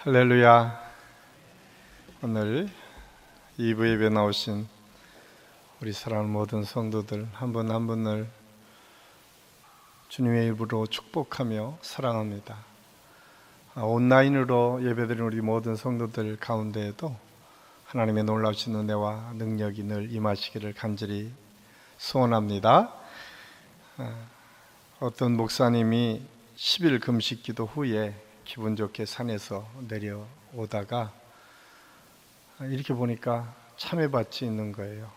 할렐루야. 오늘 2부 예배 나오신 우리 사랑하는 모든 성도들 한 분 한 분을 주님의 이름으로 축복하며 사랑합니다. 온라인으로 예배드리는 우리 모든 성도들 가운데에도 하나님의 놀라우신 은혜와 능력이 늘 임하시기를 간절히 소원합니다. 어떤 목사님이 10일 금식 기도 후에 기분 좋게 산에서 내려오다가 이렇게 보니까 참외밭이 있는 거예요.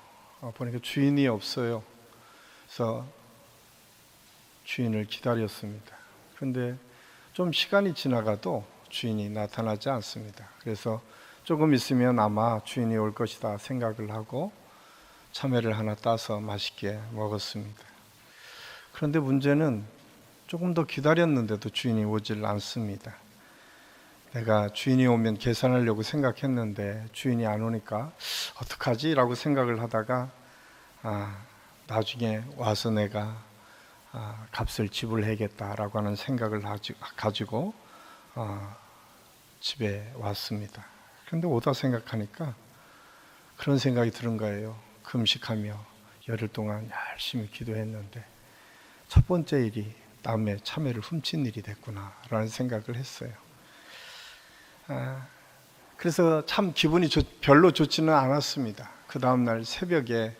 보니까 주인이 없어요. 그래서 주인을 기다렸습니다. 그런데 좀 시간이 지나가도 주인이 나타나지 않습니다. 그래서 조금 있으면 아마 주인이 올 것이다 생각을 하고 참외를 하나 따서 맛있게 먹었습니다. 그런데 문제는 조금 더 기다렸는데도 주인이 오질 않습니다. 내가 주인이 오면 계산하려고 생각했는데 주인이 안 오니까 어떡하지? 라고 생각을 하다가 나중에 와서 내가 값을 지불해야겠다라고 하는 생각을 가지고 집에 왔습니다. 그런데 오다 생각하니까 그런 생각이 드는 거예요. 금식하며 열흘 동안 열심히 기도했는데 첫 번째 일이 남의 참외를 훔친 일이 됐구나 라는 생각을 했어요. 그래서 참 기분이 별로 좋지는 않았습니다. 그 다음날 새벽에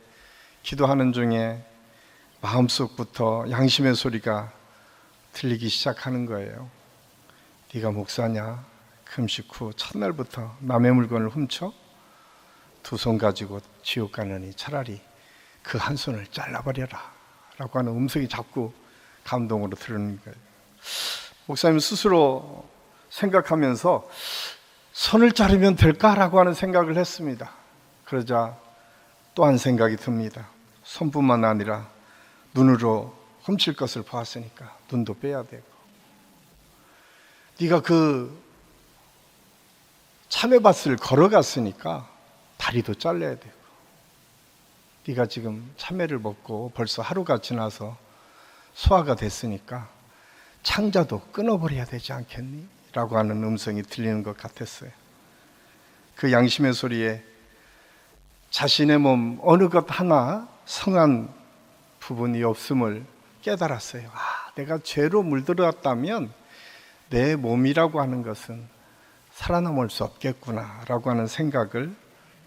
기도하는 중에 마음속부터 양심의 소리가 들리기 시작하는 거예요. 네가 목사냐? 금식 후 첫날부터 남의 물건을 훔쳐? 두 손 가지고 지옥 가느니 차라리 그 한 손을 잘라버려라 라고 하는 음성이 자꾸 감동으로 들리는 거예요. 목사님 스스로 생각하면서 손을 자르면 될까라고 하는 생각을 했습니다. 그러자 또 한 생각이 듭니다. 손뿐만 아니라 눈으로 훔칠 것을 보았으니까 눈도 빼야 되고, 네가 그 참외밭을 걸어갔으니까 다리도 잘라야 되고, 네가 지금 참외를 먹고 벌써 하루가 지나서 소화가 됐으니까 창자도 끊어버려야 되지 않겠니? 라고 하는 음성이 들리는 것 같았어요. 그 양심의 소리에 자신의 몸 어느 것 하나 성한 부분이 없음을 깨달았어요. 내가 죄로 물들었다면 내 몸이라고 하는 것은 살아남을 수 없겠구나 라고 하는 생각을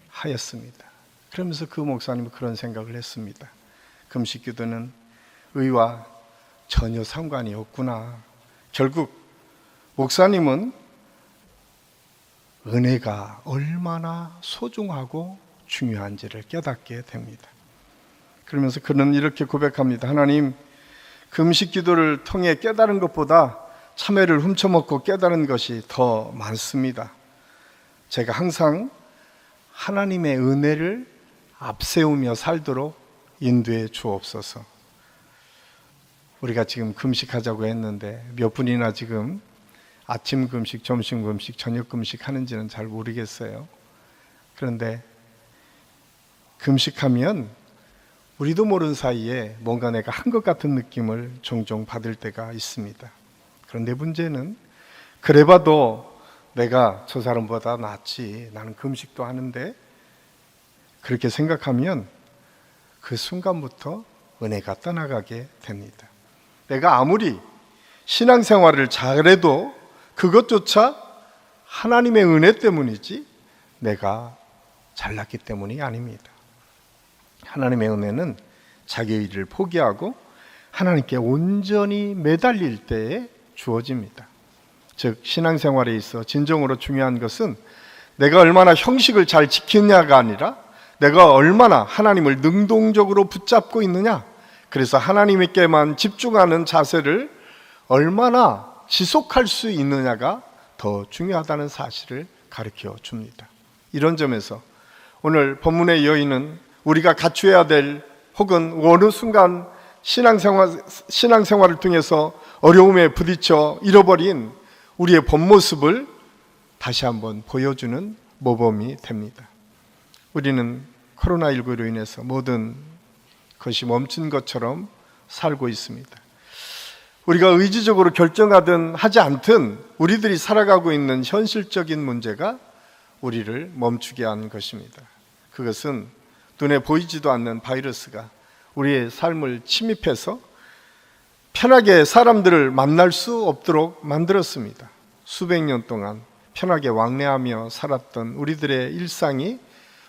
하였습니다. 그러면서 그 목사님은 그런 생각을 했습니다. 금식 기도는 의와 전혀 상관이 없구나. 결국 목사님은 은혜가 얼마나 소중하고 중요한지를 깨닫게 됩니다. 그러면서 그는 이렇게 고백합니다. 하나님, 금식 기도를 통해 깨달은 것보다 참외를 훔쳐먹고 깨달은 것이 더 많습니다. 제가 항상 하나님의 은혜를 앞세우며 살도록 인도해 주옵소서. 우리가 지금 금식하자고 했는데 몇 분이나 지금 아침 금식, 점심 금식, 저녁 금식 하는지는 잘 모르겠어요. 그런데 금식하면 우리도 모르는 사이에 뭔가 내가 한 것 같은 느낌을 종종 받을 때가 있습니다. 그런데 문제는 그래봐도 내가 저 사람보다 낫지, 나는 금식도 하는데, 그렇게 생각하면 그 순간부터 은혜가 떠나가게 됩니다. 내가 아무리 신앙생활을 잘해도 그것조차 하나님의 은혜 때문이지 내가 잘났기 때문이 아닙니다. 하나님의 은혜는 자기의 일을 포기하고 하나님께 온전히 매달릴 때에 주어집니다. 즉 신앙생활에 있어 진정으로 중요한 것은 내가 얼마나 형식을 잘 지키느냐가 아니라 내가 얼마나 하나님을 능동적으로 붙잡고 있느냐, 그래서 하나님께만 집중하는 자세를 얼마나 지속할 수 있느냐가 더 중요하다는 사실을 가르쳐 줍니다. 이런 점에서 오늘 본문의 여인은 우리가 갖추어야 될, 혹은 어느 순간 신앙생활을 통해서 어려움에 부딪혀 잃어버린 우리의 본 모습을 다시 한번 보여주는 모범이 됩니다. 우리는 코로나19로 인해서 모든 것이 멈춘 것처럼 살고 있습니다. 우리가 의지적으로 결정하든 하지 않든 우리들이 살아가고 있는 현실적인 문제가 우리를 멈추게 한 것입니다. 그것은 눈에 보이지도 않는 바이러스가 우리의 삶을 침입해서 편하게 사람들을 만날 수 없도록 만들었습니다. 수백 년 동안 편하게 왕래하며 살았던 우리들의 일상이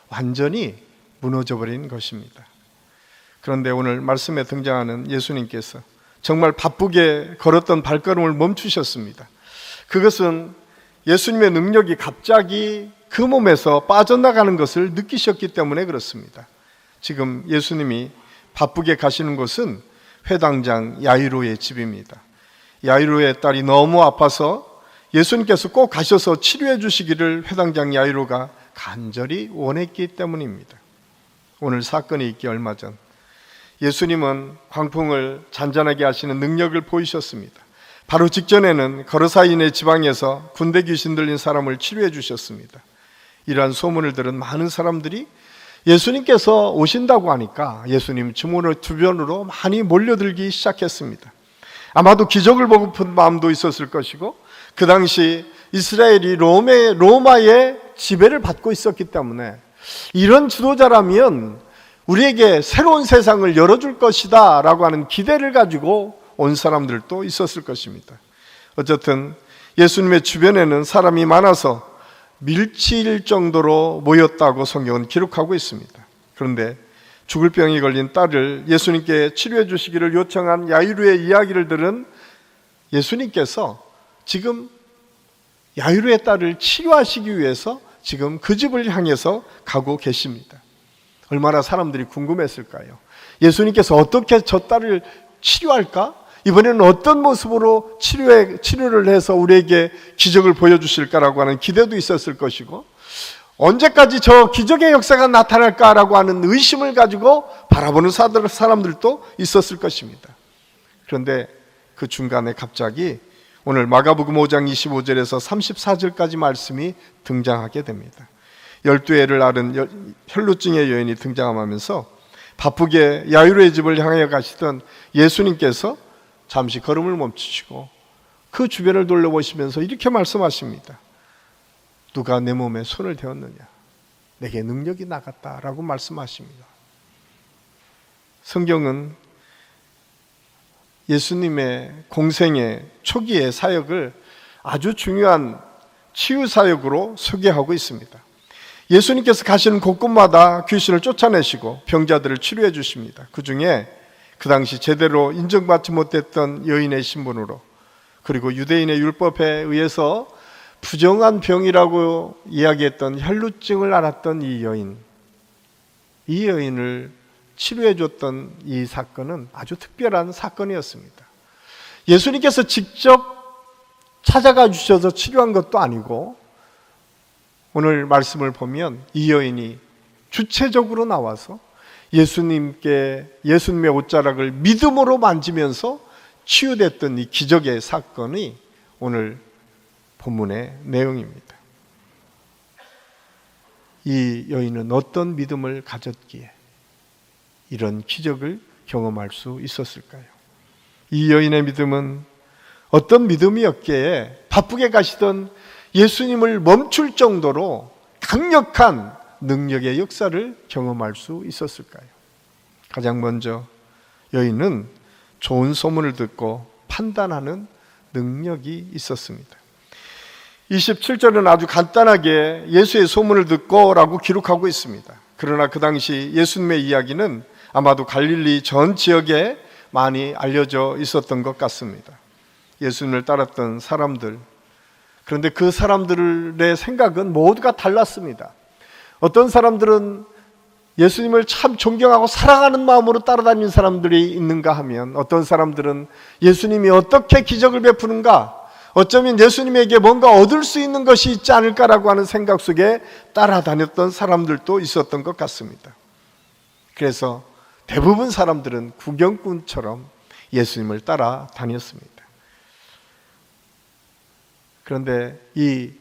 완전히 무너져버린 것입니다. 그런데 오늘 말씀에 등장하는 예수님께서 정말 바쁘게 걸었던 발걸음을 멈추셨습니다. 그것은 예수님의 능력이 갑자기 그 몸에서 빠져나가는 것을 느끼셨기 때문에 그렇습니다. 지금 예수님이 바쁘게 가시는 곳은 회당장 야이로의 집입니다. 야이로의 딸이 너무 아파서 예수님께서 꼭 가셔서 치료해 주시기를 회당장 야이로가 간절히 원했기 때문입니다. 오늘 사건이 있기 얼마 전 예수님은 광풍을 잔잔하게 하시는 능력을 보이셨습니다. 바로 직전에는 거르사인의 지방에서 군대 귀신 들린 사람을 치료해 주셨습니다. 이러한 소문을 들은 많은 사람들이 예수님께서 오신다고 하니까 예수님 주변으로 많이 몰려들기 시작했습니다. 아마도 기적을 보고픈 마음도 있었을 것이고, 그 당시 이스라엘이 로마의 지배를 받고 있었기 때문에 이런 지도자라면 우리에게 새로운 세상을 열어줄 것이다 라고 하는 기대를 가지고 온 사람들도 있었을 것입니다. 어쨌든 예수님의 주변에는 사람이 많아서 밀칠 정도로 모였다고 성경은 기록하고 있습니다. 그런데 죽을 병이 걸린 딸을 예수님께 치료해 주시기를 요청한 야이로의 이야기를 들은 예수님께서 지금 야이로의 딸을 치료하시기 위해서 지금 그 집을 향해서 가고 계십니다. 얼마나 사람들이 궁금했을까요? 예수님께서 어떻게 저 딸을 치료할까? 이번에는 어떤 모습으로 치료를 해서 우리에게 기적을 보여주실까라고 하는 기대도 있었을 것이고, 언제까지 저 기적의 역사가 나타날까라고 하는 의심을 가지고 바라보는 사람들도 있었을 것입니다. 그런데 그 중간에 갑자기 오늘 마가복음 5장 25절에서 34절까지 말씀이 등장하게 됩니다. 12해를 앓은 혈루증의 여인이 등장하면서 바쁘게 야이로의 집을 향해 가시던 예수님께서 잠시 걸음을 멈추시고 그 주변을 돌려보시면서 이렇게 말씀하십니다. 누가 내 몸에 손을 대었느냐? 내게 능력이 나갔다라고 말씀하십니다. 성경은 예수님의 공생의 초기의 사역을 아주 중요한 치유 사역으로 소개하고 있습니다. 예수님께서 가시는 곳곳마다 귀신을 쫓아내시고 병자들을 치료해 주십니다. 그 중에 그 당시 제대로 인정받지 못했던 여인의 신분으로, 그리고 유대인의 율법에 의해서 부정한 병이라고 이야기했던 혈루증을 앓았던 이 여인을 치료해 줬던 이 사건은 아주 특별한 사건이었습니다. 예수님께서 직접 찾아가 주셔서 치료한 것도 아니고, 오늘 말씀을 보면 이 여인이 주체적으로 나와서 예수님의 옷자락을 믿음으로 만지면서 치유됐던 이 기적의 사건이 오늘 본문의 내용입니다. 이 여인은 어떤 믿음을 가졌기에 이런 기적을 경험할 수 있었을까요? 이 여인의 믿음은 어떤 믿음이었기에 바쁘게 가시던 예수님을 멈출 정도로 강력한 능력의 역사를 경험할 수 있었을까요? 가장 먼저 여인은 좋은 소문을 듣고 판단하는 능력이 있었습니다. 27절은 아주 간단하게 예수의 소문을 듣고 라고 기록하고 있습니다. 그러나 그 당시 예수님의 이야기는 아마도 갈릴리 전 지역에 많이 알려져 있었던 것 같습니다. 예수님을 따랐던 사람들, 그런데 그 사람들의 생각은 모두가 달랐습니다. 어떤 사람들은 예수님을 참 존경하고 사랑하는 마음으로 따라다니는 사람들이 있는가 하면, 어떤 사람들은 예수님이 어떻게 기적을 베푸는가, 어쩌면 예수님에게 뭔가 얻을 수 있는 것이 있지 않을까라고 하는 생각 속에 따라다녔던 사람들도 있었던 것 같습니다. 그래서 대부분 사람들은 구경꾼처럼 예수님을 따라다녔습니다. 그런데 이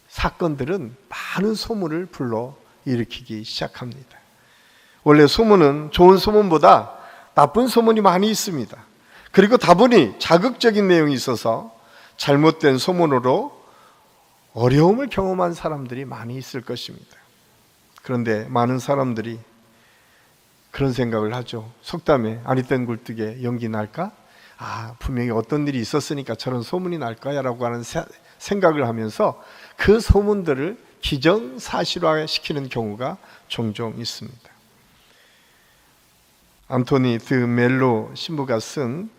사건들은 많은 소문을 불러 일으키기 시작합니다. 원래 소문은 좋은 소문보다 나쁜 소문이 많이 있습니다. 그리고 다분히 자극적인 내용이 있어서 잘못된 소문으로 어려움을 경험한 사람들이 많이 있을 것입니다. 그런데 많은 사람들이 그런 생각을 하죠. 속담에 아니 땐 굴뚝에 연기 날까? 분명히 어떤 일이 있었으니까 저런 소문이 날 거야 라고 하는 생각을 하면서 그 소문들을 기정사실화시키는 경우가 종종 있습니다. 안토니 드 멜로 신부가 쓴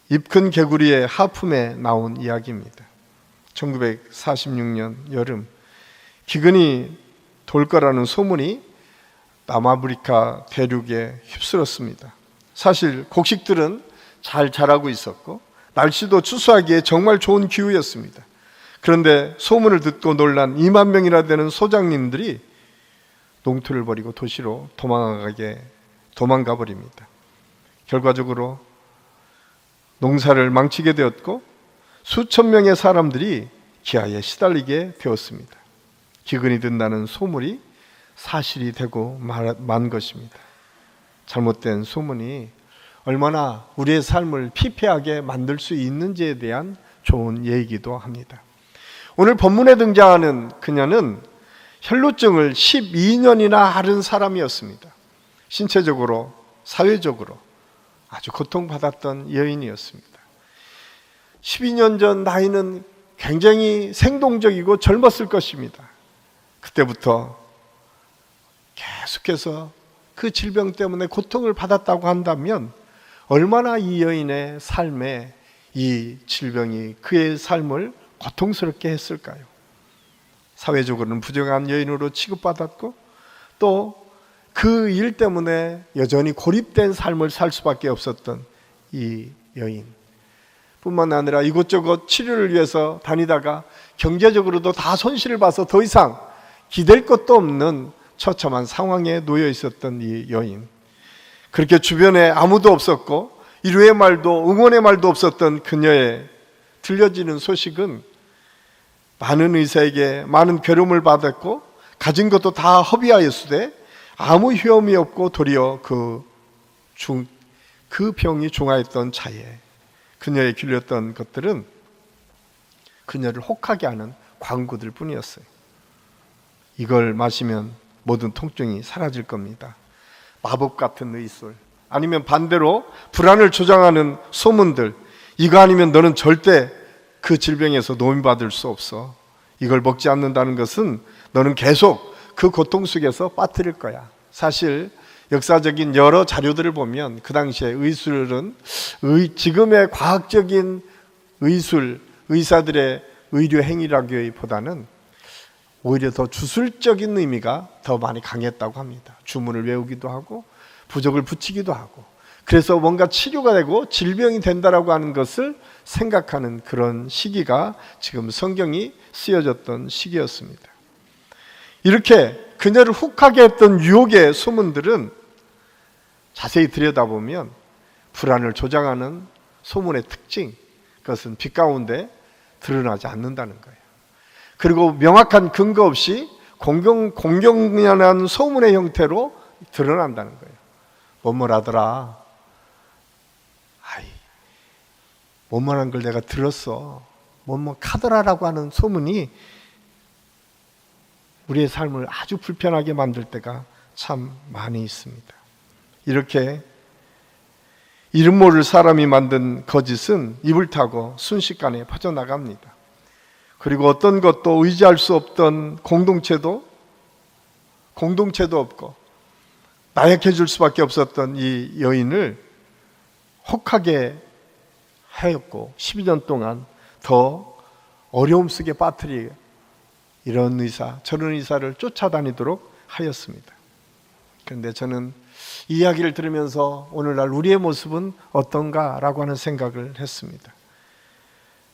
입큰 개구리의 하품에 나온 이야기입니다. 1946년 여름, 기근이 돌 거라는 소문이 남아프리카 대륙에 휩쓸었습니다. 사실 곡식들은 잘 자라고 있었고 날씨도 추수하기에 정말 좋은 기후였습니다. 그런데 소문을 듣고 놀란 2만 명이나 되는 소장님들이 농토를 버리고 도시로 도망가 버립니다. 결과적으로 농사를 망치게 되었고 수천 명의 사람들이 기아에 시달리게 되었습니다. 기근이 든다는 소문이 사실이 되고 만 것입니다. 잘못된 소문이 얼마나 우리의 삶을 피폐하게 만들 수 있는지에 대한 좋은 예이기도 합니다. 오늘 본문에 등장하는 그녀는 혈루증을 12년이나 앓은 사람이었습니다. 신체적으로, 사회적으로 아주 고통받았던 여인이었습니다. 12년 전 나이는 굉장히 생동적이고 젊었을 것입니다. 그때부터 계속해서 그 질병 때문에 고통을 받았다고 한다면 얼마나 이 여인의 삶에 이 질병이 그의 삶을 고통스럽게 했을까요? 사회적으로는 부정한 여인으로 취급받았고 또 그 일 때문에 여전히 고립된 삶을 살 수밖에 없었던 이 여인 뿐만 아니라 이곳저곳 치료를 위해서 다니다가 경제적으로도 다 손실을 봐서 더 이상 기댈 것도 없는 처참한 상황에 놓여 있었던 이 여인, 그렇게 주변에 아무도 없었고 위로의 말도 응원의 말도 없었던 그녀의 들려지는 소식은 많은 의사에게 많은 괴로움을 받았고 가진 것도 다 허비하였으되 아무 효험이 없고 도리어 그 병이 중하였던 차에 그녀에 길렸던 것들은 그녀를 혹하게 하는 광고들 뿐이었어요. 이걸 마시면 모든 통증이 사라질 겁니다. 마법 같은 의술, 아니면 반대로 불안을 조장하는 소문들, 이거 아니면 너는 절대 그 질병에서 노인받을 수 없어. 이걸 먹지 않는다는 것은 너는 계속 그 고통 속에서 빠뜨릴 거야. 사실 역사적인 여러 자료들을 보면 그 당시에 의술은 지금의 과학적인 의술, 의사들의 의료 행위라기보다는 오히려 더 주술적인 의미가 더 많이 강했다고 합니다. 주문을 외우기도 하고 부적을 붙이기도 하고, 그래서 뭔가 치료가 되고 질병이 된다라고 하는 것을 생각하는 그런 시기가 지금 성경이 쓰여졌던 시기였습니다. 이렇게 그녀를 혹하게 했던 유혹의 소문들은 자세히 들여다보면 불안을 조장하는 소문의 특징, 그것은 빛 가운데 드러나지 않는다는 거예요. 그리고 명확한 근거 없이 공경연한 소문의 형태로 드러난다는 거예요. 뭐뭐라더라, 뭐뭐란 걸 내가 들었어, 뭐뭐 카더라라고 하는 소문이 우리의 삶을 아주 불편하게 만들 때가 참 많이 있습니다. 이렇게 이름 모를 사람이 만든 거짓은 입을 타고 순식간에 퍼져나갑니다. 그리고 어떤 것도 의지할 수 없던 공동체도 없고 나약해질 수밖에 없었던 이 여인을 혹하게 하였고 12년 동안 더 어려움 속에 빠뜨리고 이런 의사 저런 의사를 쫓아다니도록 하였습니다. 그런데 저는 이 이야기를 들으면서 오늘날 우리의 모습은 어떤가라고 하는 생각을 했습니다.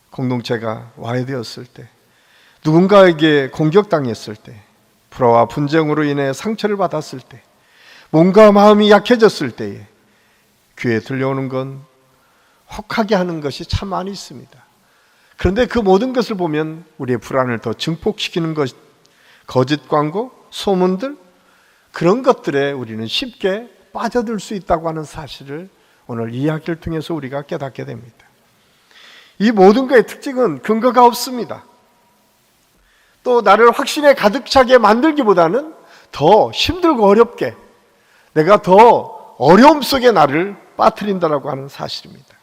공동체가 와해되었을 때, 누군가에게 공격당했을 때, 불화와 분쟁으로 인해 상처를 받았을 때, 몸과 마음이 약해졌을 때에 귀에 들려오는 건 혹하게 하는 것이 참 많이 있습니다. 그런데 그 모든 것을 보면 우리의 불안을 더 증폭시키는 것, 거짓 광고, 소문들, 그런 것들에 우리는 쉽게 빠져들 수 있다고 하는 사실을 오늘 이 이야기를 통해서 우리가 깨닫게 됩니다. 이 모든 것의 특징은 근거가 없습니다. 또 나를 확신에 가득 차게 만들기보다는 더 힘들고 어렵게, 내가 더 어려움 속에 나를 빠뜨린다라고 하는 사실입니다.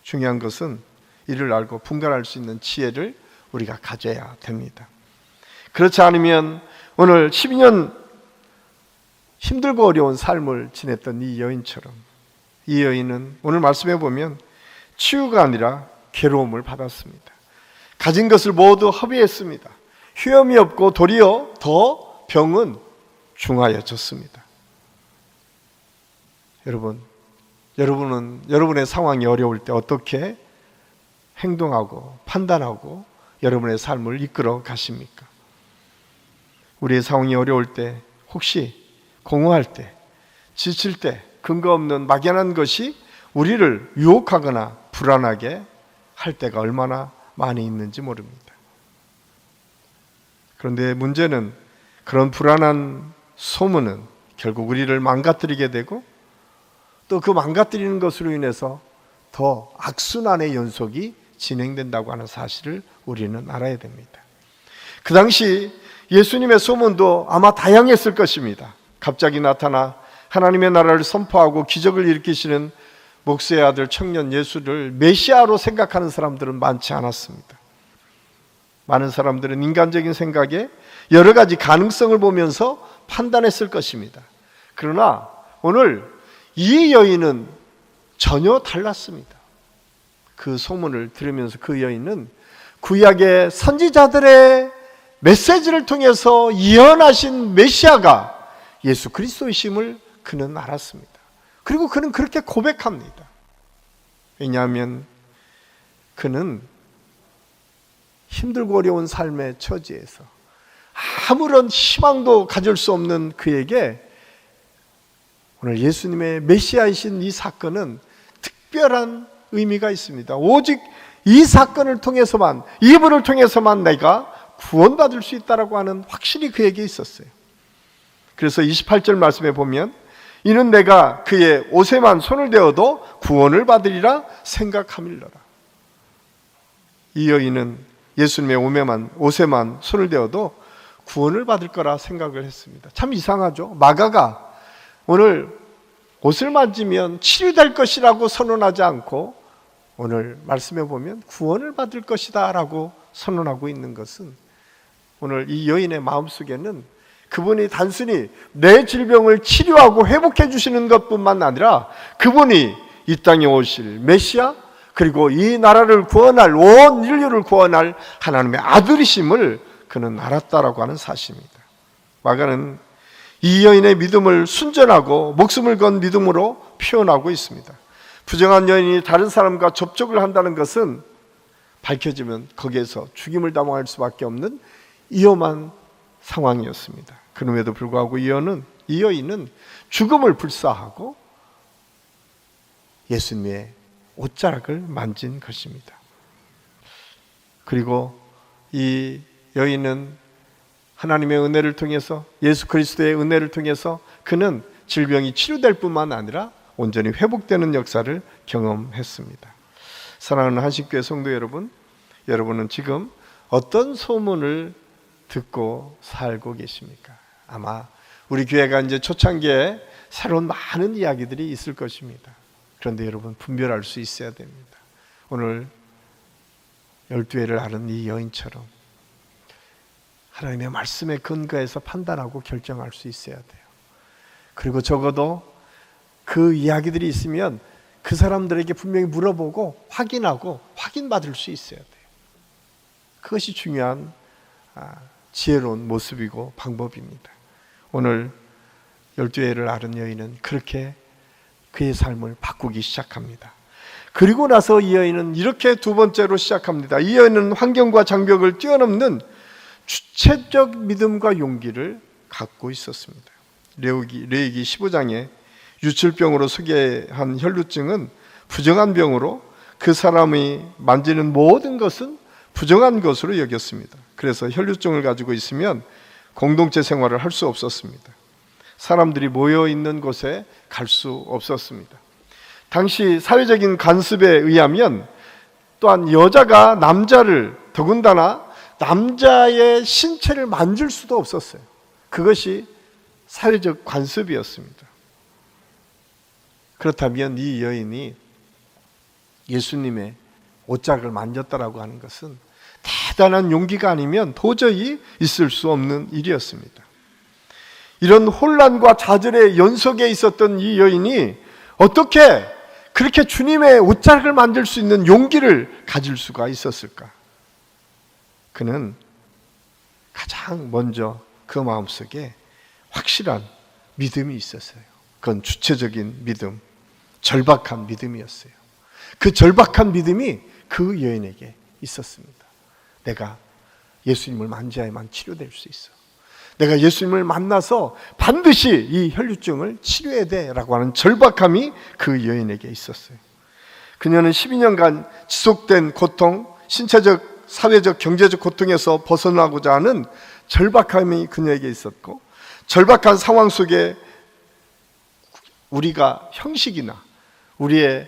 중요한 것은 이를 알고 분간할 수 있는 지혜를 우리가 가져야 됩니다. 그렇지 않으면 오늘 12년 힘들고 어려운 삶을 지냈던 이 여인처럼, 이 여인은 오늘 말씀해 보면 치유가 아니라 괴로움을 받았습니다. 가진 것을 모두 허비했습니다. 휴염이 없고 도리어 더 병은 중하여졌습니다. 여러분은 여러분의 상황이 어려울 때 어떻게 행동하고 판단하고 여러분의 삶을 이끌어 가십니까? 우리의 상황이 어려울 때, 혹시 공허할 때, 지칠 때 근거 없는 막연한 것이 우리를 유혹하거나 불안하게 할 때가 얼마나 많이 있는지 모릅니다. 그런데 문제는 그런 불안한 소문은 결국 우리를 망가뜨리게 되고, 또 그 망가뜨리는 것으로 인해서 더 악순환의 연속이 진행된다고 하는 사실을 우리는 알아야 됩니다. 그 당시 예수님의 소문도 아마 다양했을 것입니다. 갑자기 나타나 하나님의 나라를 선포하고 기적을 일으키시는 목수의 아들 청년 예수를 메시아로 생각하는 사람들은 많지 않았습니다. 많은 사람들은 인간적인 생각에 여러 가지 가능성을 보면서 판단했을 것입니다. 그러나 오늘 이 여인은 전혀 달랐습니다. 그 소문을 들으면서 그 여인은 구약의 선지자들의 메시지를 통해서 예언하신 메시아가 예수 그리스도이심을 그는 알았습니다. 그리고 그는 그렇게 고백합니다. 왜냐하면 그는 힘들고 어려운 삶의 처지에서 아무런 희망도 가질 수 없는 그에게 오늘 예수님의 메시아이신 이 사건은 특별한 의미가 있습니다. 오직 이 사건을 통해서만, 이분을 통해서만 내가 구원받을 수 있다라고 하는 확신이 그에게 있었어요. 그래서 28절 말씀에 보면 이는 내가 그의 옷에만 손을 대어도 구원을 받으리라 생각함일러라. 이 여인은 예수님의 옷에만 손을 대어도 구원을 받을 거라 생각을 했습니다. 참 이상하죠. 마가가 오늘 옷을 만지면 치유될 것이라고 선언하지 않고 오늘 말씀해 보면 구원을 받을 것이다 라고 선언하고 있는 것은, 오늘 이 여인의 마음속에는 그분이 단순히 내 질병을 치료하고 회복해 주시는 것뿐만 아니라 그분이 이 땅에 오실 메시아, 그리고 이 나라를 구원할, 온 인류를 구원할 하나님의 아들이심을 그는 알았다라고 하는 사실입니다. 마가는 이 여인의 믿음을 순전하고 목숨을 건 믿음으로 표현하고 있습니다. 부정한 여인이 다른 사람과 접촉을 한다는 것은 밝혀지면 거기에서 죽임을 당할 수밖에 없는 위험한 상황이었습니다. 그럼에도 불구하고 이 여인은 죽음을 불사하고 예수님의 옷자락을 만진 것입니다. 그리고 이 여인은 하나님의 은혜를 통해서, 예수 그리스도의 은혜를 통해서 그는 질병이 치료될 뿐만 아니라 온전히 회복되는 역사를 경험했습니다. 사랑하는 한식교회 성도 여러분, 여러분은 지금 어떤 소문을 듣고 살고 계십니까? 아마 우리 교회가 이제 초창기에 새로운 많은 이야기들이 있을 것입니다. 그런데 여러분, 분별할 수 있어야 됩니다. 오늘 12회를 앓은 이 여인처럼 하나님의 말씀에 근거해서 판단하고 결정할 수 있어야 돼요. 그리고 적어도 그 이야기들이 있으면 그 사람들에게 분명히 물어보고 확인하고 확인받을 수 있어야 돼요. 그것이 중요한 지혜로운 모습이고 방법입니다. 오늘 12회를 앓은 여인은 그렇게 그의 삶을 바꾸기 시작합니다. 그리고 나서 이 여인은 이렇게 두 번째로 시작합니다. 이 여인은 환경과 장벽을 뛰어넘는 주체적 믿음과 용기를 갖고 있었습니다. 레위기 15장에 유출병으로 소개한 혈루증은 부정한 병으로 그 사람이 만지는 모든 것은 부정한 것으로 여겼습니다. 그래서 혈루증을 가지고 있으면 공동체 생활을 할 수 없었습니다. 사람들이 모여 있는 곳에 갈 수 없었습니다. 당시 사회적인 관습에 의하면 또한 여자가 남자를, 더군다나 남자의 신체를 만질 수도 없었어요. 그것이 사회적 관습이었습니다. 그렇다면 이 여인이 예수님의 옷자락을 만졌다라고 하는 것은 대단한 용기가 아니면 도저히 있을 수 없는 일이었습니다. 이런 혼란과 좌절의 연속에 있었던 이 여인이 어떻게 그렇게 주님의 옷자락을 만질 수 있는 용기를 가질 수가 있었을까? 그는 가장 먼저 그 마음속에 확실한 믿음이 있었어요. 그건 주체적인 믿음, 절박한 믿음이었어요. 그 절박한 믿음이 그 여인에게 있었습니다. 내가 예수님을 만져야만 치료될 수 있어. 내가 예수님을 만나서 반드시 이 혈류증을 치료해야 돼라고 하는 절박함이 그 여인에게 있었어요. 그녀는 12년간 지속된 고통, 신체적, 사회적, 경제적 고통에서 벗어나고자 하는 절박함이 그녀에게 있었고, 절박한 상황 속에 우리가 형식이나 우리의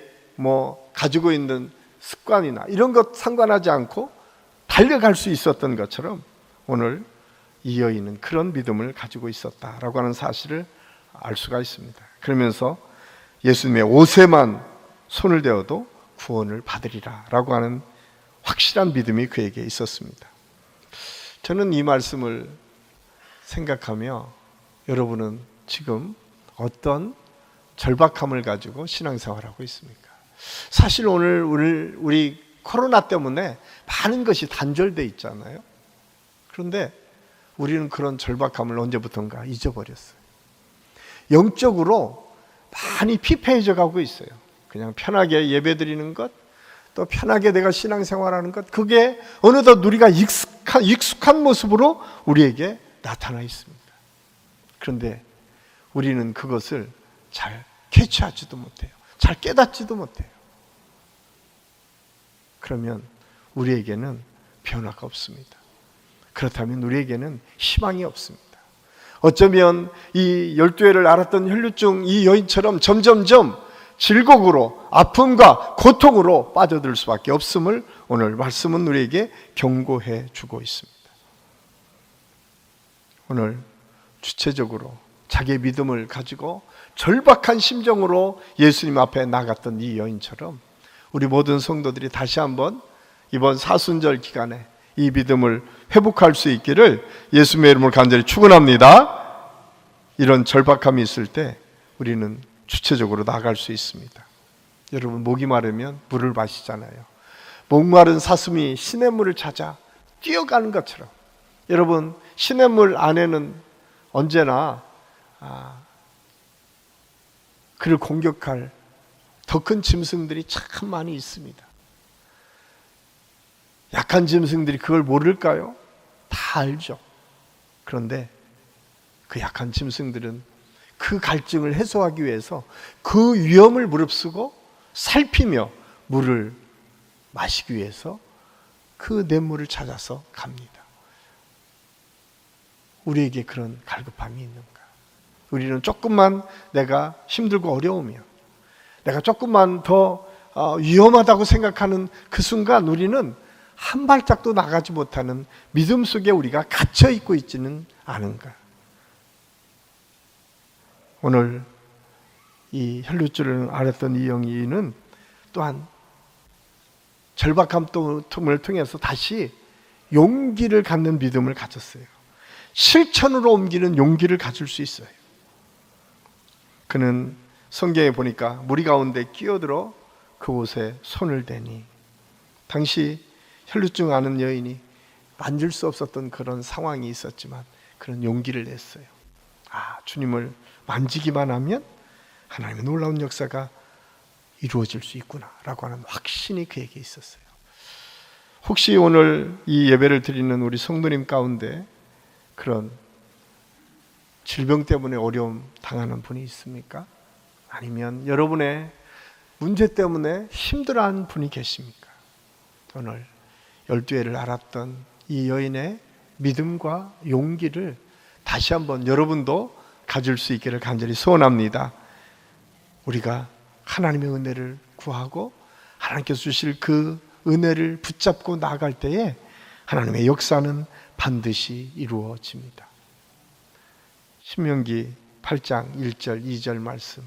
가지고 있는 습관이나 이런 것 상관하지 않고 달려갈 수 있었던 것처럼 오늘 이 여인은 그런 믿음을 가지고 있었다라고 하는 사실을 알 수가 있습니다. 그러면서 예수님의 옷에만 손을 대어도 구원을 받으리라 라고 하는 확실한 믿음이 그에게 있었습니다. 저는 이 말씀을 생각하며 여러분은 지금 어떤 절박함을 가지고 신앙생활하고 있습니까? 사실 오늘 우리 코로나 때문에 많은 것이 단절되어 있잖아요. 그런데 우리는 그런 절박함을 언제부턴가 잊어버렸어요. 영적으로 많이 피폐해져 가고 있어요. 그냥 편하게 예배드리는 것, 또 편하게 내가 신앙생활하는 것, 그게 어느덧 우리가 익숙한 모습으로 우리에게 나타나 있습니다. 그런데 우리는 그것을 잘 캐치하지도 못해요. 잘 깨닫지도 못해요. 그러면 우리에게는 변화가 없습니다. 그렇다면 우리에게는 희망이 없습니다. 어쩌면 이 12회를 앓았던 혈류증 이 여인처럼 점점점 질곡으로, 아픔과 고통으로 빠져들 수밖에 없음을 오늘 말씀은 우리에게 경고해 주고 있습니다. 오늘 주체적으로 자기의 믿음을 가지고 절박한 심정으로 예수님 앞에 나갔던 이 여인처럼 우리 모든 성도들이 다시 한번 이번 사순절 기간에 이 믿음을 회복할 수 있기를 예수님의 이름으로 간절히 축원합니다. 이런 절박함이 있을 때 우리는 주체적으로 나갈 수 있습니다. 여러분, 목이 마르면 물을 마시잖아요. 목마른 사슴이 시냇물을 찾아 뛰어가는 것처럼 여러분, 시냇물 안에는 언제나 그를 공격할 더 큰 짐승들이 참 많이 있습니다. 약한 짐승들이 그걸 모를까요? 다 알죠. 그런데 그 약한 짐승들은 그 갈증을 해소하기 위해서 그 위험을 무릅쓰고 살피며 물을 마시기 위해서 그 냇물을 찾아서 갑니다. 우리에게 그런 갈급함이 있는가? 우리는 조금만 내가 힘들고 어려우면, 내가 조금만 더 위험하다고 생각하는 그 순간 우리는 한 발짝도 나가지 못하는 믿음 속에 우리가 갇혀 있고 있지는 않은가? 오늘 이 혈류증을 앓았던 이 여인은 또한 절박함을 통해서 다시 용기를 갖는 믿음을 가졌어요. 실천으로 옮기는 용기를 가질 수 있어요. 그는 성경에 보니까 무리 가운데 끼어들어 그 옷에 손을 대니, 당시 혈류증 앓는 여인이 만질 수 없었던 그런 상황이 있었지만 그런 용기를 냈어요. 주님을 만지기만 하면 하나님의 놀라운 역사가 이루어질 수 있구나 라고 하는 확신이 그에게 있었어요. 혹시 오늘 이 예배를 드리는 우리 성도님 가운데 그런 질병 때문에 어려움 당하는 분이 있습니까? 아니면 여러분의 문제 때문에 힘들어하는 분이 계십니까? 오늘 12회를 앓았던 이 여인의 믿음과 용기를 다시 한번 여러분도 가질 수 있기를 간절히 소원합니다. 우리가 하나님의 은혜를 구하고 하나님께서 주실 그 은혜를 붙잡고 나아갈 때에 하나님의 역사는 반드시 이루어집니다. 신명기 8장 1절 2절 말씀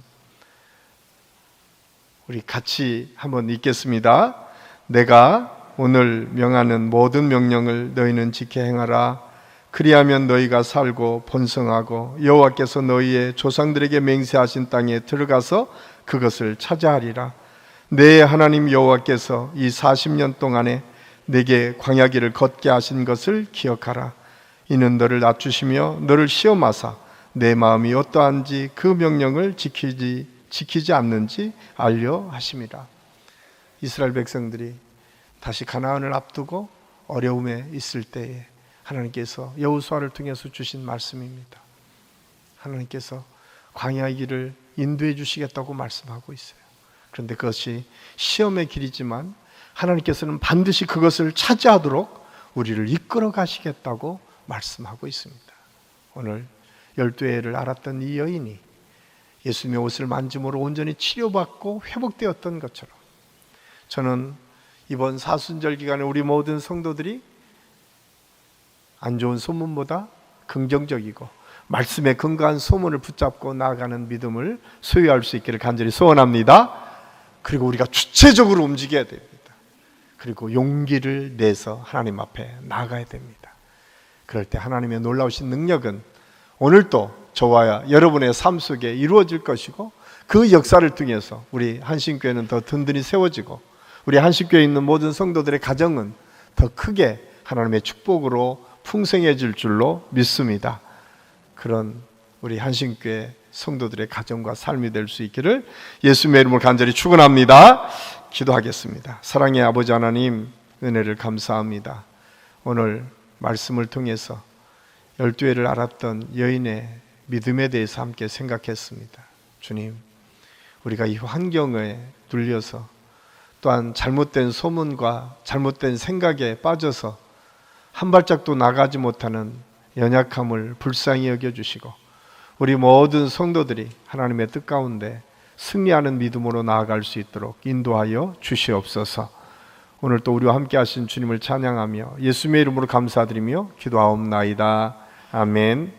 우리 같이 한번 읽겠습니다. 내가 오늘 명하는 모든 명령을 너희는 지켜 행하라. 그리하면 너희가 살고 번성하고 여호와께서 너희의 조상들에게 맹세하신 땅에 들어가서 그것을 차지하리라. 내 하나님 여호와께서 이 40년 동안에 내게 광야길을 걷게 하신 것을 기억하라. 이는 너를 낮추시며 너를 시험하사 내 마음이 어떠한지 그 명령을 지키지 않는지 알려 하심이라. 이스라엘 백성들이 다시 가나안을 앞두고 어려움에 있을 때에 하나님께서 여호수아를 통해서 주신 말씀입니다. 하나님께서 광야의 길을 인도해 주시겠다고 말씀하고 있어요. 그런데 그것이 시험의 길이지만 하나님께서는 반드시 그것을 차지하도록 우리를 이끌어 가시겠다고 말씀하고 있습니다. 오늘 12해를 앓았던 이 여인이 예수님의 옷을 만짐으로 온전히 치료받고 회복되었던 것처럼 저는 이번 사순절 기간에 우리 모든 성도들이 안 좋은 소문보다 긍정적이고 말씀의 건강한 소문을 붙잡고 나아가는 믿음을 소유할 수 있기를 간절히 소원합니다. 그리고 우리가 주체적으로 움직여야 됩니다. 그리고 용기를 내서 하나님 앞에 나아가야 됩니다. 그럴 때 하나님의 놀라우신 능력은 오늘도 저와 여러분의 삶 속에 이루어질 것이고 그 역사를 통해서 우리 한신교회는 더 든든히 세워지고 우리 한신교회에 있는 모든 성도들의 가정은 더 크게 하나님의 축복으로 풍성해질 줄로 믿습니다. 그런 우리 한신교회 성도들의 가정과 삶이 될 수 있기를 예수님의 이름으로 간절히 축원합니다. 기도하겠습니다. 사랑의 아버지 하나님, 은혜를 감사합니다. 오늘 말씀을 통해서 12해를 앓았던 여인의 믿음에 대해서 함께 생각했습니다. 주님, 우리가 이 환경에 눌려서 또한 잘못된 소문과 잘못된 생각에 빠져서 한 발짝도 나가지 못하는 연약함을 불쌍히 여겨주시고 우리 모든 성도들이 하나님의 뜻 가운데 승리하는 믿음으로 나아갈 수 있도록 인도하여 주시옵소서. 오늘 또 우리와 함께 하신 주님을 찬양하며 예수님의 이름으로 감사드리며 기도하옵나이다. 아멘.